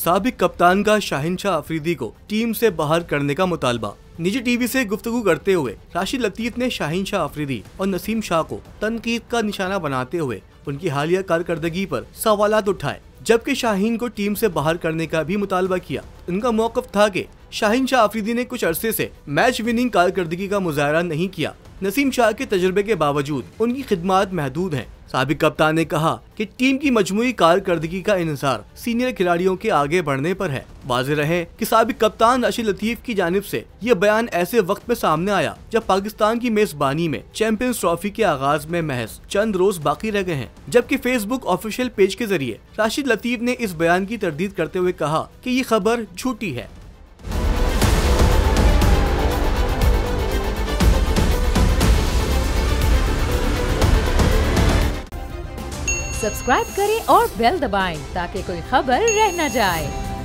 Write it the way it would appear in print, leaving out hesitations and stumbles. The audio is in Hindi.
साबिक कप्तान का शाहिनशाह अफरीदी को टीम से बाहर करने का मुतालबा। निजी टीवी से गुफ्तगू करते हुए राशिद लतीफ ने शाहिनशाह अफरीदी और नसीम शाह को तनकीद का निशाना बनाते हुए उनकी हालिया कारकर्दगी पर सवालात उठाए, जबकि शाहीन को टीम से बाहर करने का भी मुतालबा किया। उनका मौक़िफ़ था कि शाहिनशाह अफरीदी ने कुछ अरसे से मैच विनिंग कारकर्दगी का मुजाहरा नहीं किया। नसीम शाह के तजुर्बे के बावजूद उनकी खिदमात महदूद हैं। साबिक कप्तान ने कहा कि टीम की मजमूई कारकर्दगी का इन्हिसार सीनियर खिलाड़ियों के आगे बढ़ने पर है। वाज़ेह रहे कि साबिक कप्तान राशिद लतीफ की जानिब से यह बयान ऐसे वक्त में सामने आया जब पाकिस्तान की मेजबानी में चैंपियंस ट्रॉफी के आगाज में महज चंद रोज बाकी रह गए हैं, जबकि फेसबुक ऑफिशियल पेज के जरिए राशिद लतीफ ने इस बयान की तरदीद करते हुए कहा कि ये खबर झूठी है। सब्सक्राइब करें और बेल दबाएं ताकि कोई खबर रह न जाए।